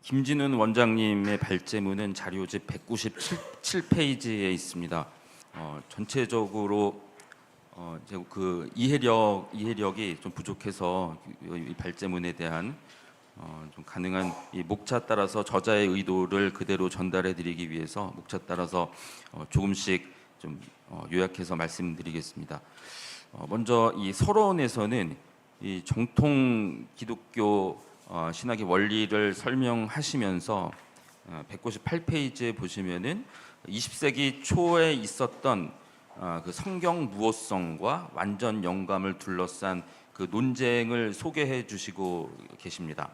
김진훈 원장님의 발제문은 자료집 197페이지에 있습니다. 전체적으로 그 이해력이 좀 부족해서 이 발제문에 대한 좀 가능한 이 목차 따라서 저자의 의도를 그대로 전달해드리기 위해서 목차 따라서 조금씩 좀 요약해서 말씀드리겠습니다. 먼저 이 서론에서는 이 정통 기독교 신학의 원리를 설명하시면서 198페이지에 보시면은 20세기 초에 있었던 그 성경 무호성과 완전 영감을 둘러싼 그 논쟁을 소개해 주시고 계십니다.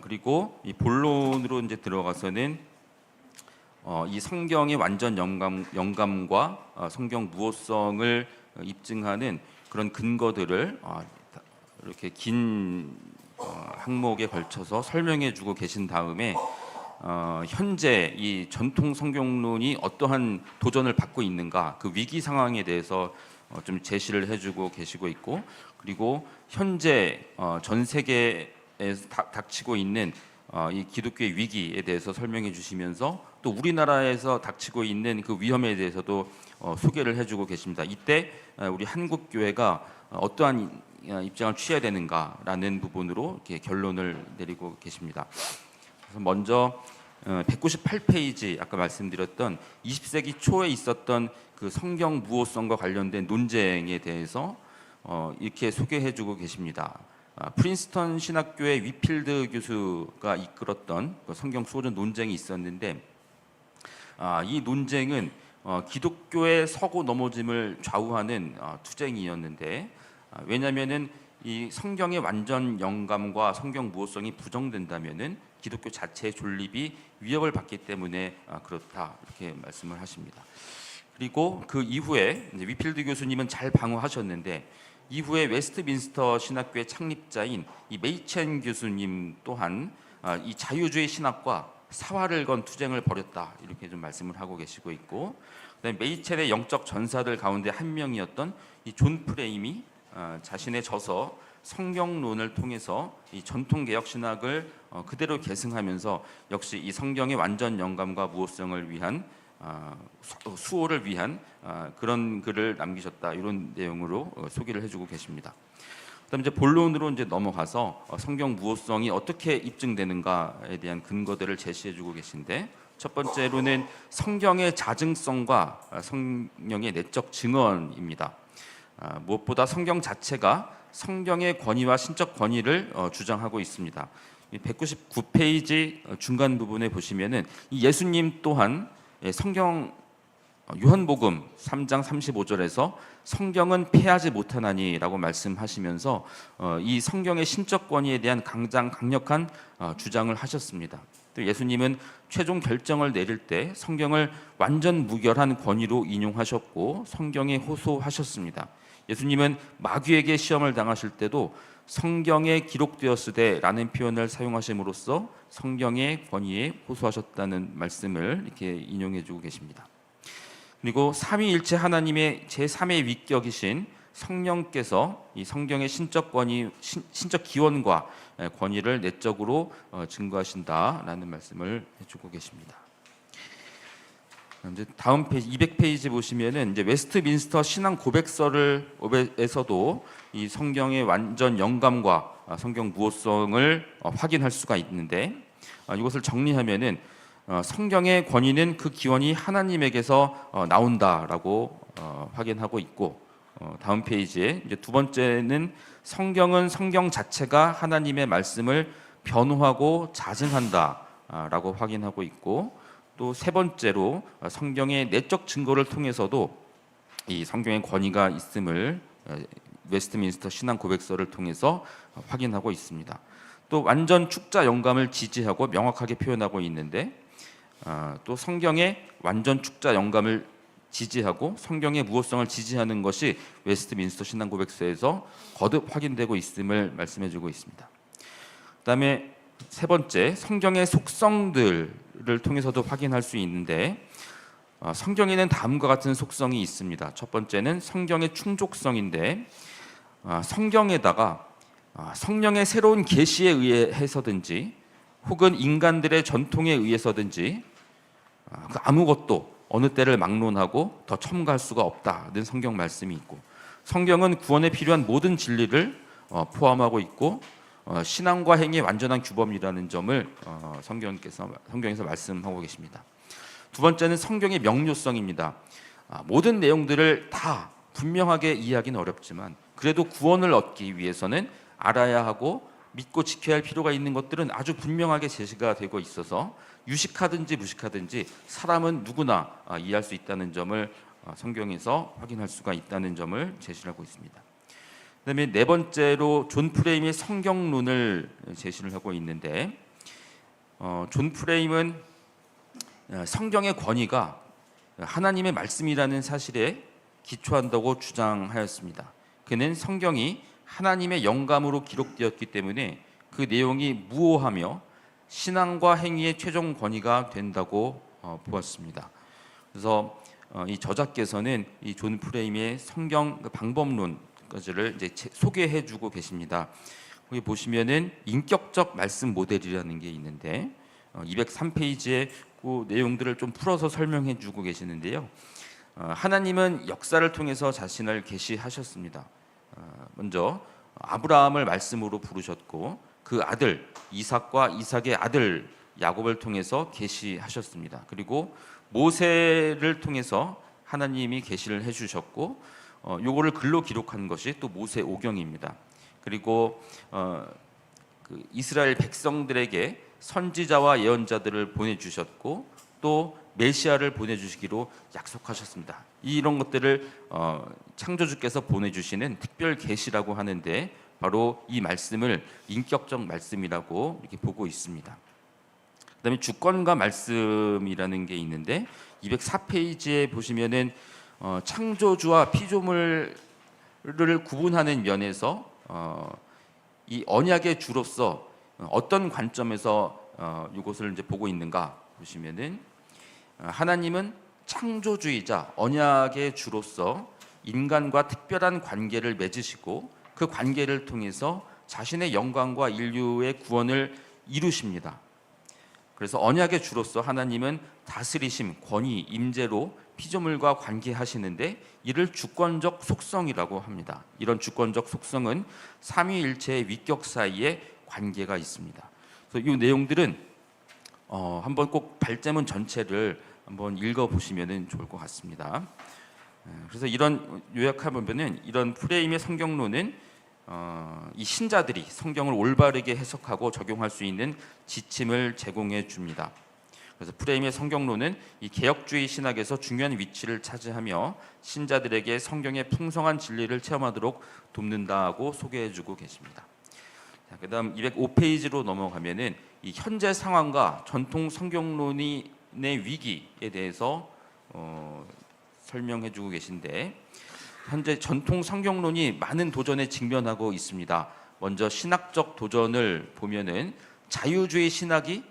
그리고 이 본론으로 이제 들어가서는 이 성경의 완전 영감과 성경 무호성을 입증하는 그런 근거들을 이렇게 긴 항목에 걸쳐서 설명해주고 계신 다음에 현재 이 전통 성경론이 어떠한 도전을 받고 있는가, 그 위기 상황에 대해서 좀 제시를 해주고 계시고 있고, 그리고 현재 전 세계에 닥치고 있는 이 기독교의 위기에 대해서 설명해 주시면서 또 우리나라에서 닥치고 있는 그 위험에 대해서도 소개를 해주고 계십니다. 이때 우리 한국 교회가 어떠한 입장을 취해야 되는가라는 부분으로 이렇게 결론을 내리고 계십니다. 그래서 먼저 198페이지 아까 말씀드렸던 20세기 초에 있었던 그 성경 무호성과 관련된 논쟁에 대해서 이렇게 소개해주고 계십니다. 프린스턴 신학교의 위필드 교수가 이끌었던 그 성경 수호전 논쟁이 있었는데 이 논쟁은 기독교의 서고 넘어짐을 좌우하는 투쟁이었는데 왜냐하면은 이 성경의 완전 영감과 성경 무호성이 부정된다면은 기독교 자체의 존립이 위협을 받기 때문에 그렇다 이렇게 말씀을 하십니다. 그리고 그 이후에 이제 위필드 교수님은 잘 방어하셨는데 이후에 웨스트민스터 신학교의 창립자인 이 메이첸 교수님 또한 이 자유주의 신학과 사활을 건 투쟁을 벌였다 이렇게 좀 말씀을 하고 계시고 있고, 그다음에 메이첸의 영적 전사들 가운데 한 명이었던 이 존 프레임이 자신의 저서 성경론을 통해서 이 전통 개혁 신학을 그대로 계승하면서 역시 이 성경의 완전 영감과 무호성을 위한 수호를 위한 그런 글을 남기셨다 이런 내용으로 소개를 해주고 계십니다. 그다음 이제 본론으로 이제 넘어가서 성경 무호성이 어떻게 입증되는가에 대한 근거들을 제시해주고 계신데 첫 번째로는 성경의 자증성과 성령의 내적 증언입니다. 무엇보다 성경 자체가 성경의 권위와 신적 권위를 주장하고 있습니다. 199페이지 중간 부분에 보시면은 이 예수님 또한 성경 요한복음 3장 35절에서 성경은 폐하지 못하나니라고 말씀하시면서 이 성경의 신적 권위에 대한 강력한 주장을 하셨습니다. 또 예수님은 최종 결정을 내릴 때 성경을 완전 무결한 권위로 인용하셨고 성경에 호소하셨습니다. 예수님은 마귀에게 시험을 당하실 때도 성경에 기록되었으되라는 표현을 사용하심으로써 성경의 권위에 호소하셨다는 말씀을 이렇게 인용해주고 계십니다. 그리고 삼위일체 하나님의 제3의 위격이신 성령께서 이 성경의 신적 권위, 신적 기원과 권위를 내적으로 증거하신다라는 말씀을 해주고 계십니다. 이제 다음 페이지 200페이지 보시면은 이제 웨스트민스터 신앙 고백서에서도 이 성경의 완전 영감과 성경 무호성을 확인할 수가 있는데 이것을 정리하면은 성경의 권위는 그 기원이 하나님에게서 나온다라고 확인하고 있고, 다음 페이지에 이제 두 번째는 성경은 성경 자체가 하나님의 말씀을 변호하고 자증한다라고 확인하고 있고, 또 세 번째로 성경의 내적 증거를 통해서도 이 성경의 권위가 있음을 웨스트민스터 신앙 고백서를 통해서 확인하고 있습니다. 또 완전 축자 영감을 지지하고 명확하게 표현하고 있는데 또 성경의 완전 축자 영감을 지지하고 성경의 무호성을 지지하는 것이 웨스트민스터 신앙 고백서에서 거듭 확인되고 있음을 말씀해주고 있습니다. 그다음에 세 번째, 성경의 속성들을 통해서도 확인할 수 있는데 성경에는 다음과 같은 속성이 있습니다. 첫 번째는 성경의 충족성인데 성경에다가 성령의 새로운 계시에 의해서든지 혹은 인간들의 전통에 의해서든지 그 아무것도 어느 때를 막론하고 더 첨가할 수가 없다는 성경 말씀이 있고, 성경은 구원에 필요한 모든 진리를 포함하고 있고 신앙과 행위의 완전한 규범이라는 점을 성경에서 말씀하고 계십니다. 두 번째는 성경의 명료성입니다. 모든 내용들을 다 분명하게 이해하기는 어렵지만 그래도 구원을 얻기 위해서는 알아야 하고 믿고 지켜야 할 필요가 있는 것들은 아주 분명하게 제시가 되고 있어서 유식하든지 무식하든지 사람은 누구나 이해할 수 있다는 점을 성경에서 확인할 수가 있다는 점을 제시하고 있습니다. 그다음에 네 번째로 존 프레임의 성경론을 제시를 하고 있는데, 존 프레임은 성경의 권위가 하나님의 말씀이라는 사실에 기초한다고 주장하였습니다. 그는 성경이 하나님의 영감으로 기록되었기 때문에 그 내용이 무오하며 신앙과 행위의 최종 권위가 된다고 보았습니다. 그래서 이 저자께서는 이 존 프레임의 성경 방법론까지를 이제 소개해주고 계십니다. 거기 보시면은 인격적 말씀 모델이라는 게 있는데 203페이지에 그 내용들을 좀 풀어서 설명해주고 계시는데요. 하나님은 역사를 통해서 자신을 계시하셨습니다. 먼저 아브라함을 말씀으로 부르셨고 그 아들 이삭과 이삭의 아들 야곱을 통해서 계시하셨습니다. 그리고 모세를 통해서 하나님이 계시를 해주셨고 요거를 글로 기록한 것이 또 모세 오경입니다. 그리고 그 이스라엘 백성들에게 선지자와 예언자들을 보내주셨고 또 메시아를 보내주시기로 약속하셨습니다. 이런 것들을 창조주께서 보내주시는 특별 계시라고 하는데 바로 이 말씀을 인격적 말씀이라고 이렇게 보고 있습니다. 그다음에 주권과 말씀이라는 게 있는데 204페이지에 보시면은 창조주와 피조물을 구분하는 면에서 이 언약의 주로서 어떤 관점에서 이것을 이제 보고 있는가 보시면은 하나님은 창조주이자 언약의 주로서 인간과 특별한 관계를 맺으시고 그 관계를 통해서 자신의 영광과 인류의 구원을 이루십니다. 그래서 언약의 주로서 하나님은 다스리심, 권위, 임재로 피조물과 관계하시는데 이를 주권적 속성이라고 합니다. 이런 주권적 속성은 삼위일체의 위격 사이에 관계가 있습니다. 그래서 이 내용들은 한번 꼭 발제문 전체를 한번 읽어보시면 좋을 것 같습니다. 그래서 이런 요약하면은 이런 프레임의 성경론은 이 신자들이 성경을 올바르게 해석하고 적용할 수 있는 지침을 제공해 줍니다. 그래서 프레임의 성경론은 이 개혁주의 신학에서 중요한 위치를 차지하며 신자들에게 성경의 풍성한 진리를 체험하도록 돕는다고 소개해주고 계십니다. 그다음 205페이지로 넘어가면은 이 현재 상황과 전통 성경론의 위기에 대해서 설명해주고 계신데, 현재 전통 성경론이 많은 도전에 직면하고 있습니다. 먼저 신학적 도전을 보면은 자유주의 신학이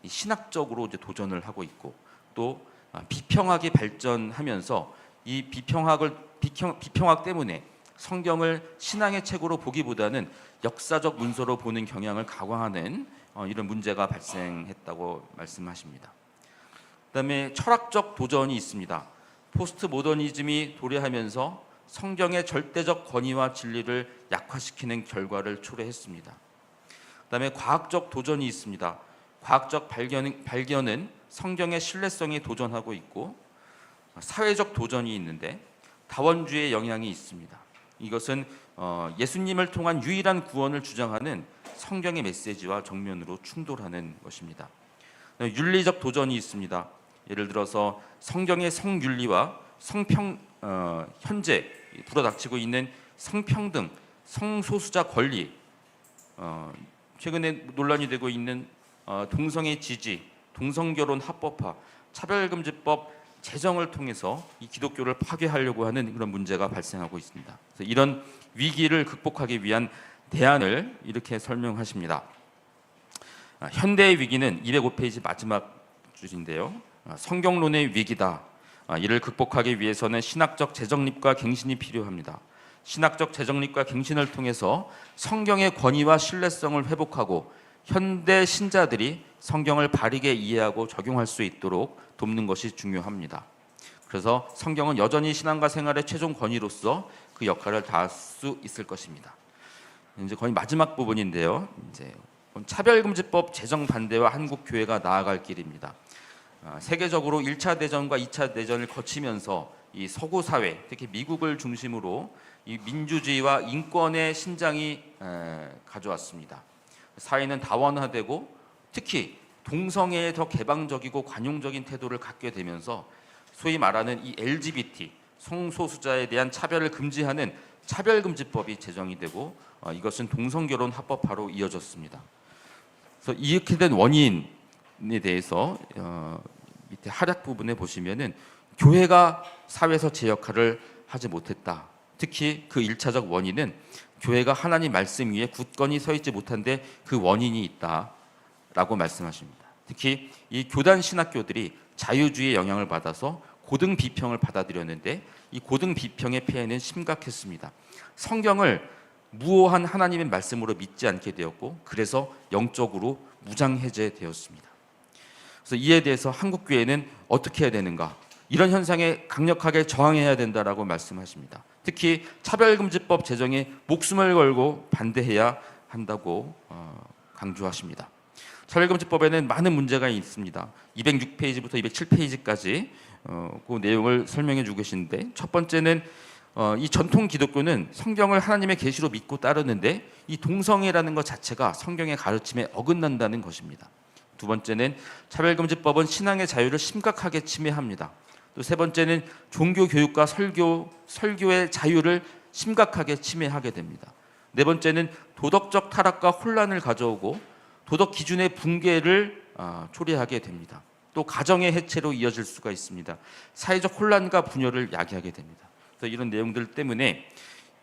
신학적으로 이제 도전을 하고 있고, 또 비평학이 발전하면서 이 비평학 때문에 성경을 신앙의 책으로 보기보다는 역사적 문서로 보는 경향을 강화하는 이런 문제가 발생했다고 말씀하십니다. 그다음에 철학적 도전이 있습니다. 포스트 모더니즘이 도래하면서 성경의 절대적 권위와 진리를 약화시키는 결과를 초래했습니다. 그다음에 과학적 도전이 있습니다. 과학적 발견은 성경의 신뢰성에 도전하고 있고, 사회적 도전이 있는데 다원주의의 영향이 있습니다. 이것은 예수님을 통한 유일한 구원을 주장하는 성경의 메시지와 정면으로 충돌하는 것입니다. 윤리적 도전이 있습니다. 예를 들어서 성경의 성윤리와 현재 불어닥치고 있는 성평등, 성소수자 권리, 최근에 논란이 되고 있는 동성애 지지, 동성결혼 합법화, 차별금지법 제정을 통해서 이 기독교를 파괴하려고 하는 그런 문제가 발생하고 있습니다. 그래서 이런 위기를 극복하기 위한 대안을 이렇게 설명하십니다. 현대의 위기는 205페이지 마지막 줄인데요. 성경론의 위기다. 이를 극복하기 위해서는 신학적 재정립과 갱신이 필요합니다. 신학적 재정립과 갱신을 통해서 성경의 권위와 신뢰성을 회복하고 현대 신자들이 성경을 바르게 이해하고 적용할 수 있도록 돕는 것이 중요합니다. 그래서 성경은 여전히 신앙과 생활의 최종 권위로서 그 역할을 다할 수 있을 것입니다. 이제 거의 마지막 부분인데요. 이제 차별금지법 제정 반대와 한국 교회가 나아갈 길입니다. 세계적으로 1차 대전과 2차 대전을 거치면서 이 서구 사회, 특히 미국을 중심으로 이 민주주의와 인권의 신장이 가져왔습니다. 사회는 다원화되고 특히 동성애에 더 개방적이고 관용적인 태도를 갖게 되면서 소위 말하는 이 LGBT 성소수자에 대한 차별을 금지하는 차별금지법이 제정이 되고 이것은 동성결혼 합법화로 이어졌습니다. 그래서 이렇게 된 원인에 대해서 밑에 하략 부분에 보시면은 교회가 사회에서 제 역할을 하지 못했다. 특히 그 1차적 원인은 교회가 하나님 말씀 위에 굳건히 서 있지 못한데 그 원인이 있다라고 말씀하십니다. 특히 이 교단 신학교들이 자유주의의 영향을 받아서 고등 비평을 받아들였는데 이 고등 비평의 폐해는 심각했습니다. 성경을 무오한 하나님의 말씀으로 믿지 않게 되었고 그래서 영적으로 무장해제되었습니다. 그래서 이에 대해서 한국 교회는 어떻게 해야 되는가? 이런 현상에 강력하게 저항해야 된다라고 말씀하십니다. 특히 차별금지법 제정에 목숨을 걸고 반대해야 한다고 강조하십니다. 차별금지법에는 많은 문제가 있습니다. 206페이지부터 207페이지까지 그 내용을 설명해 주고 계신데 첫 번째는 이 전통 기독교는 성경을 하나님의 계시로 믿고 따르는데 이 동성애라는 것 자체가 성경의 가르침에 어긋난다는 것입니다. 두 번째는 차별금지법은 신앙의 자유를 심각하게 침해합니다. 또 세 번째는 종교 교육과 설교의 자유를 심각하게 침해하게 됩니다. 네 번째는 도덕적 타락과 혼란을 가져오고 도덕 기준의 붕괴를 초래하게 됩니다. 또 가정의 해체로 이어질 수가 있습니다. 사회적 혼란과 분열을 야기하게 됩니다. 그래서 이런 내용들 때문에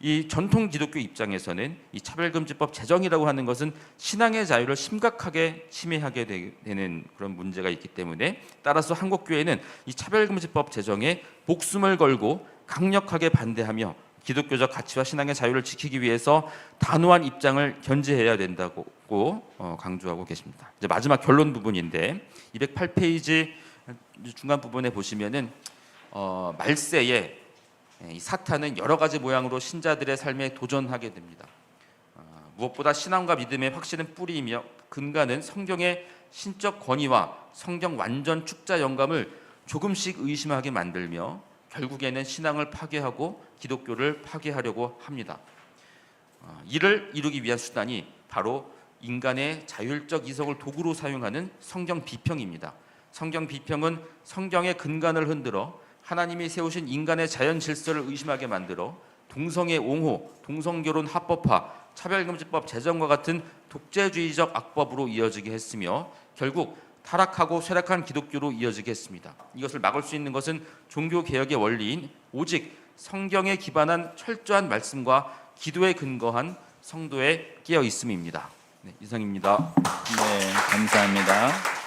이 전통 기독교 입장에서는 이 차별금지법 제정이라고 하는 것은 신앙의 자유를 심각하게 침해하게 되는 그런 문제가 있기 때문에 따라서 한국 교회는 이 차별금지법 제정에 목숨을 걸고 강력하게 반대하며 기독교적 가치와 신앙의 자유를 지키기 위해서 단호한 입장을 견지해야 된다고 강조하고 계십니다. 이제 마지막 결론 부분인데 208페이지 중간 부분에 보시면은 말세에 이 사탄은 여러 가지 모양으로 신자들의 삶에 도전하게 됩니다. 무엇보다 신앙과 믿음의 확신은 뿌리이며 근간은 성경의 신적 권위와 성경 완전 축자 영감을 조금씩 의심하게 만들며 결국에는 신앙을 파괴하고 기독교를 파괴하려고 합니다. 이를 이루기 위한 수단이 바로 인간의 자율적 이성을 도구로 사용하는 성경 비평입니다. 성경 비평은 성경의 근간을 흔들어 하나님이 세우신 인간의 자연 질서를 의심하게 만들어 동성애 옹호, 동성결혼 합법화, 차별금지법 제정과 같은 독재주의적 악법으로 이어지게 했으며 결국 타락하고 쇠락한 기독교로 이어지게 했습니다. 이것을 막을 수 있는 것은 종교개혁의 원리인 오직 성경에 기반한 철저한 말씀과 기도에 근거한 성도의 깨어있음입니다. 네, 이상입니다. 네, 감사합니다.